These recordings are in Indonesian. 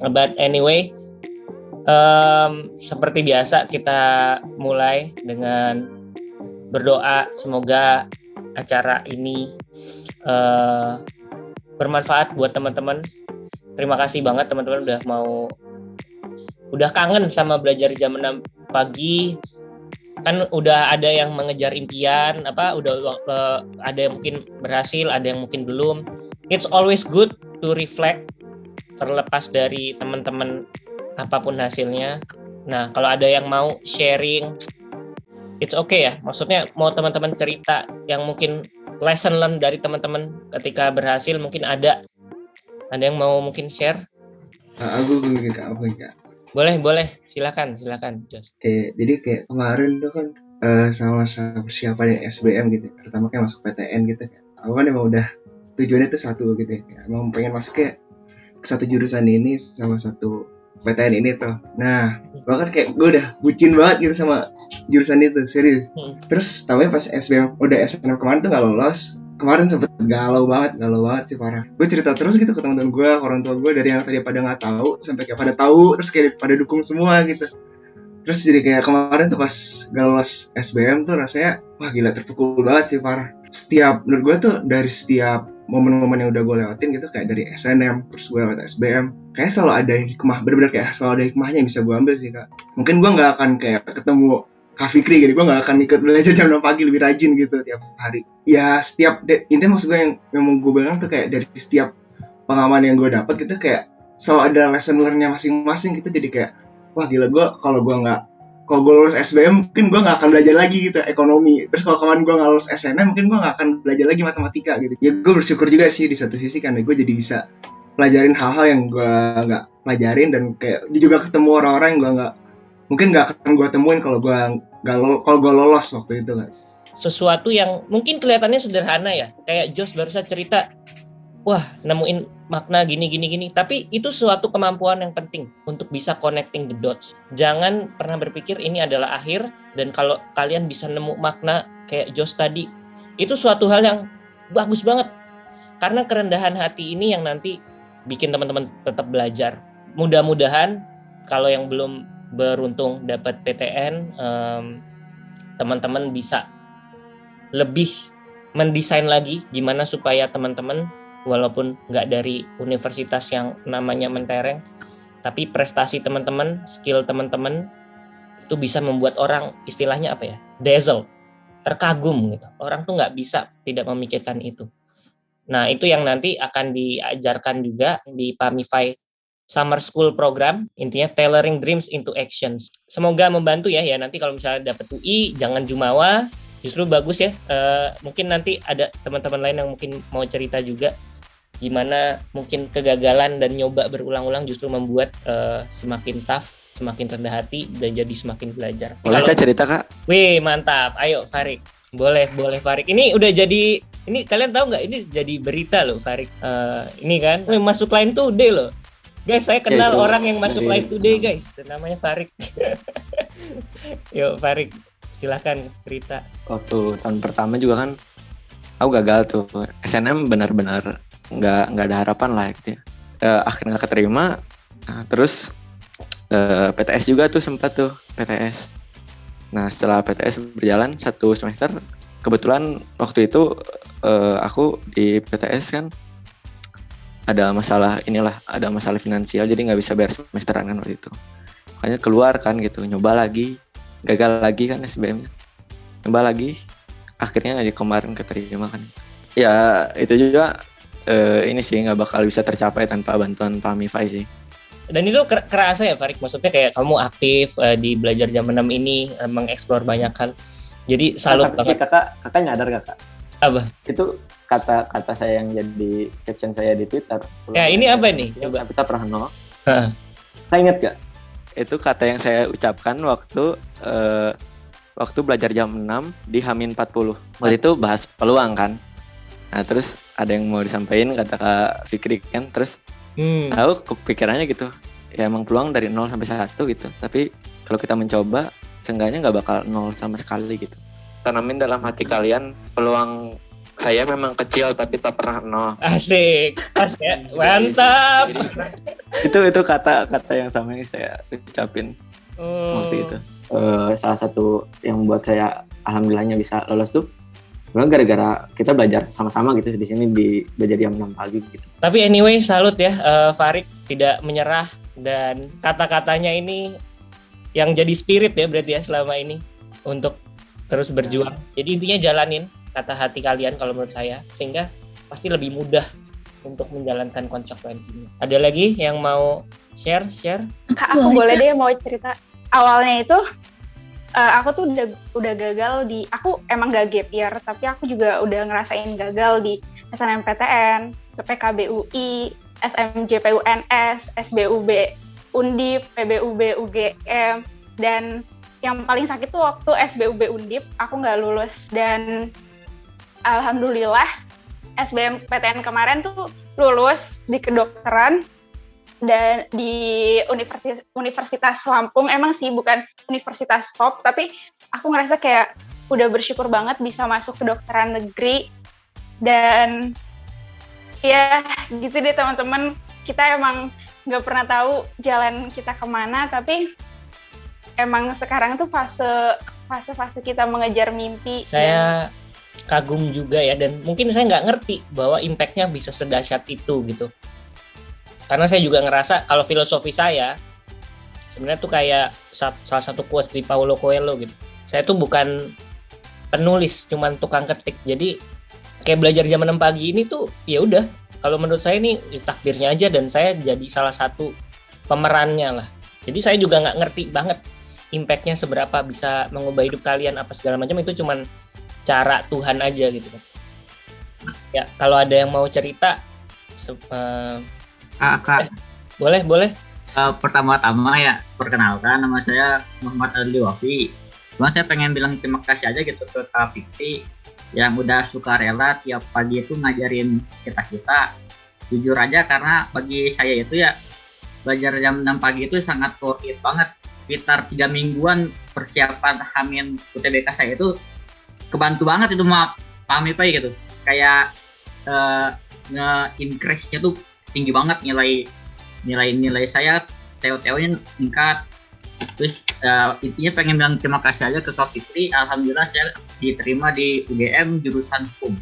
But anyway, seperti biasa kita mulai dengan berdoa semoga acara ini bermanfaat buat teman-teman. Terima kasih banget teman-teman udah kangen sama belajar jam 6 pagi. Kan udah ada yang mengejar impian, ada yang mungkin berhasil, ada yang mungkin belum. It's always good to reflect terlepas dari teman-teman apapun hasilnya. Nah, kalau ada yang mau sharing, it's okay ya. Maksudnya mau teman-teman cerita yang mungkin lesson learn dari teman-teman ketika berhasil, mungkin ada yang mau mungkin share? Aku enggak. Boleh, silakan, Jos. Jadi kayak kemarin tuh kan sama persiapan SBM gitu, pertama kayak masuk PTN gitu. Aku kan emang udah tujuannya tuh satu gitu ya, emang pengen masuk kayak ke satu jurusan ini sama satu PTN ini tuh. Nah, bahkan kayak gue udah bucin banget gitu sama jurusan itu, serius. Terus tahunya pas SBM udah SNM kemarin tuh nggak lolos. Kemarin sempet galau banget sih parah. Gue cerita terus gitu ke teman-teman gue, orang tua gue, dari yang tadi pada nggak tahu sampai kayak pada tahu, terus kayak pada dukung semua gitu. Terus jadi kayak kemarin tuh pas gak lolos SBM tuh rasanya wah gila, terpukul banget sih parah. Menurut gue tuh dari setiap momen-momen yang udah gue lewatin gitu, kayak dari SNM terus gue lewat SBM, kayak selalu ada hikmah, bener-bener kayak selalu ada hikmahnya yang bisa gue ambil sih kak. Mungkin gue nggak akan kayak ketemu Kak Fikri gitu, gue gak akan ikut belajar jam 6 pagi lebih rajin gitu tiap hari. Ya intinya maksud gue yang mau gue bilang tuh kayak dari setiap pengalaman yang gue dapat gitu kayak selalu ada lesson learn-nya masing-masing gitu. Jadi kayak wah gila, kalau gue lulus SBM mungkin gue gak akan belajar lagi gitu ekonomi. Terus kalau kemarin gue gak lulus SNM mungkin gue gak akan belajar lagi matematika gitu. Ya gue bersyukur juga sih di satu sisi karena gue jadi bisa pelajarin hal-hal yang gue gak pelajarin, dan kayak juga ketemu orang-orang yang gue mungkin gak akan gue temuin kalau gue lolos waktu itu kan. Sesuatu yang mungkin kelihatannya sederhana ya, kayak Jos barusan cerita, wah nemuin makna gini, tapi itu suatu kemampuan yang penting untuk bisa connecting the dots. Jangan pernah berpikir ini adalah akhir, dan kalau kalian bisa nemu makna kayak Jos tadi, itu suatu hal yang bagus banget, karena kerendahan hati ini yang nanti bikin teman-teman tetap belajar. Mudah-mudahan kalau yang belum beruntung dapat PTN, teman-teman bisa lebih mendesain lagi gimana supaya teman-teman walaupun nggak dari universitas yang namanya mentereng, tapi prestasi teman-teman, skill teman-teman itu bisa membuat orang istilahnya dazzle, terkagum gitu. Orang tuh nggak bisa tidak memikirkan itu. Nah itu yang nanti akan diajarkan juga di Pamify Summer School Program, intinya tailoring dreams into actions. Semoga membantu ya nanti kalau misalnya dapat UI jangan jumawa, justru bagus ya. Mungkin nanti ada teman-teman lain yang mungkin mau cerita juga gimana mungkin kegagalan dan nyoba berulang-ulang justru membuat semakin tough, semakin rendah hati, dan jadi semakin belajar. Boleh kak cerita kak? Wih mantap, ayo Farik. Boleh Farik. Ini udah jadi, ini kalian tahu nggak? Ini jadi berita loh Farik. Ini kan masuk Line Today loh. Guys, saya kenal orang yang masuk Line Today guys. Namanya Farik. Yuk Farik, silakan cerita. Waktu tahun pertama juga kan aku gagal tuh. SNM benar-benar nggak ada harapan lah gitu ya. Akhirnya keterima. Nah, terus PTS juga tuh sempat tuh PTS. Nah setelah PTS berjalan 1 semester, kebetulan waktu itu aku di PTS kan ada masalah finansial, jadi nggak bisa bayar semesteran kan waktu itu. Makanya keluar kan gitu, nyoba lagi, gagal lagi kan SBM-nya, nyoba lagi, akhirnya aja kemarin keterima kan. Ya itu juga ini sih nggak bakal bisa tercapai tanpa bantuan Pamify sih. Dan itu kerasa ya Farik, maksudnya kayak kamu aktif di belajar jam 6 ini, mengeksplor banyak hal. Jadi salut banget. Kakak nyadar gak kak? Apa? Itu kata saya yang jadi caption saya di Twitter. Ya ini apa nih? Coba. Kita pernah nol. Saya ingat gak? Itu kata yang saya ucapkan waktu belajar jam 6 di H-40. Waktu itu bahas peluang kan. Nah terus ada yang mau disampaikan kata Kak Fikri kan. Terus aku kepikirannya gitu. Ya emang peluang dari 0 sampai 1 gitu. Tapi kalau kita mencoba, seenggaknya gak bakal 0 sama sekali gitu. Tanamin dalam hati kalian peluang Saya memang kecil tapi tak pernah nol. Asik, pas ya, mantap. Itu kata-kata yang sama ini saya ucapin waktu itu. Salah satu yang buat saya alhamdulillahnya bisa lolos tuh gara-gara kita belajar sama-sama gitu di sini belajar jam 6 pagi gitu. Tapi anyway, salut ya Farid tidak menyerah dan kata-katanya ini yang jadi spirit ya berarti ya selama ini untuk terus berjuang. Jadi intinya jalanin kata hati kalian kalau menurut saya, sehingga pasti lebih mudah untuk menjalankan konsekuensinya. Ada lagi yang mau share? Kak, aku boleh deh mau cerita. Awalnya itu aku tuh udah gagal aku emang gak gap year, tapi aku juga udah ngerasain gagal di SNMPTN, PPKB UI, SMJ PUNS, SBUB Undip, PBUB UGM, dan yang paling sakit tuh waktu SBUB Undip aku nggak lulus, dan alhamdulillah SBMPTN kemarin tuh lulus di kedokteran dan di Universitas Lampung. Emang sih bukan universitas top, tapi aku ngerasa kayak udah bersyukur banget bisa masuk kedokteran negeri. Dan ya gitu deh teman-teman, kita emang nggak pernah tahu jalan kita kemana, tapi emang sekarang tuh fase kita mengejar mimpi. Saya kagum juga ya, dan mungkin saya nggak ngerti bahwa impact-nya bisa sedahsyat itu gitu. Karena saya juga ngerasa kalau filosofi saya sebenarnya tuh kayak salah satu quotes di Paulo Coelho gitu. Saya tuh bukan penulis, cuman tukang ketik. Jadi kayak belajar jam 6 pagi ini tuh ya udah, kalau menurut saya ini takdirnya aja, dan saya jadi salah satu pemerannya lah. Jadi saya juga nggak ngerti banget impact-nya seberapa bisa mengubah hidup kalian apa segala macam, itu cuman cara Tuhan aja gitu kan. Ya kalau ada yang mau cerita Kak, boleh. pertama-tama ya perkenalkan, nama saya Muhammad Adli Wafi. Cuma saya pengen bilang terima kasih aja gitu ke Kak Fikri yang udah sukarela tiap pagi itu ngajarin kita. Jujur aja, karena bagi saya itu ya belajar jam 6 pagi itu sangat worth it banget. Sekitar 3 mingguan persiapan Hamin UTBK saya itu kebantu banget itu sama Pak Mipai gitu. Kayak nge-increase-nya tuh tinggi banget, nilai saya TO-TO-nya meningkat. Terus intinya pengen bilang terima kasih aja ke Kak Fikri. Alhamdulillah saya diterima di UGM jurusan hukum.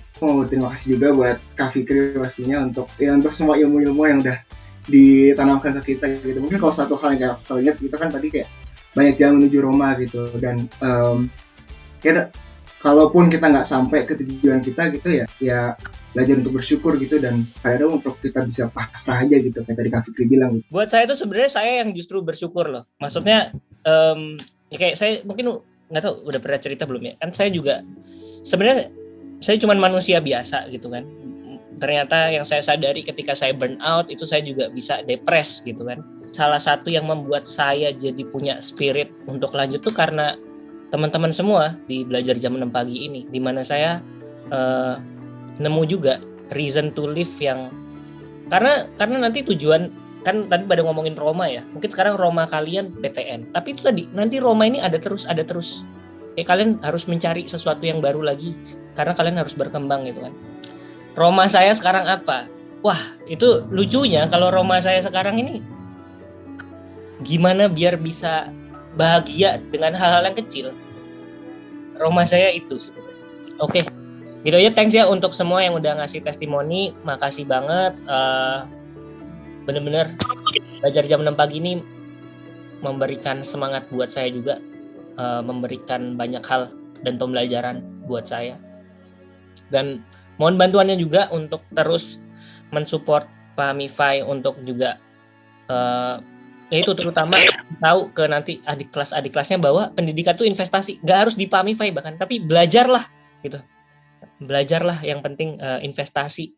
Terima kasih juga buat Kak Fikri pastinya untuk semua ilmu-ilmu yang udah ditanamkan ke kita gitu. Mungkin kalau satu hal yang saya lihat kita kan tadi kayak banyak jalan menuju Roma gitu, dan kayak kalaupun kita nggak sampai ke tujuan kita gitu ya belajar untuk bersyukur gitu, dan kadang untuk kita bisa pasrah aja gitu kayak tadi Kak Fikri bilang gitu. Buat saya itu sebenarnya saya yang justru bersyukur loh. Maksudnya ya kayak saya mungkin nggak tahu udah pernah cerita belum ya, kan saya juga sebenarnya saya cuma manusia biasa gitu kan. Ternyata yang saya sadari ketika saya burn out itu saya juga bisa depres gitu kan. Salah satu yang membuat saya jadi punya spirit untuk lanjut tuh karena teman-teman semua di belajar jam 6 pagi ini, di mana saya nemu juga reason to live yang karena nanti tujuan kan tadi pada ngomongin Roma ya, mungkin sekarang Roma kalian PTN, tapi itu tadi nanti Roma ini ada terus kalian harus mencari sesuatu yang baru lagi karena kalian harus berkembang gitu kan. Roma saya sekarang apa? Wah, itu lucunya kalau Roma saya sekarang ini gimana biar bisa bahagia dengan hal-hal yang kecil. Roma saya itu sebenarnya. Oke. Gitu aja, thanks ya untuk semua yang udah ngasih testimoni. Makasih banget. Bener-bener belajar jam 6 pagi ini memberikan semangat buat saya juga. Memberikan banyak hal dan pembelajaran buat saya. Dan mohon bantuannya juga untuk terus mensupport Pak Mifai untuk juga itu terutama tahu ke nanti adik kelasnya bahwa pendidikan itu investasi, nggak harus di Pak Mifai bahkan, tapi belajarlah gitu, yang penting investasi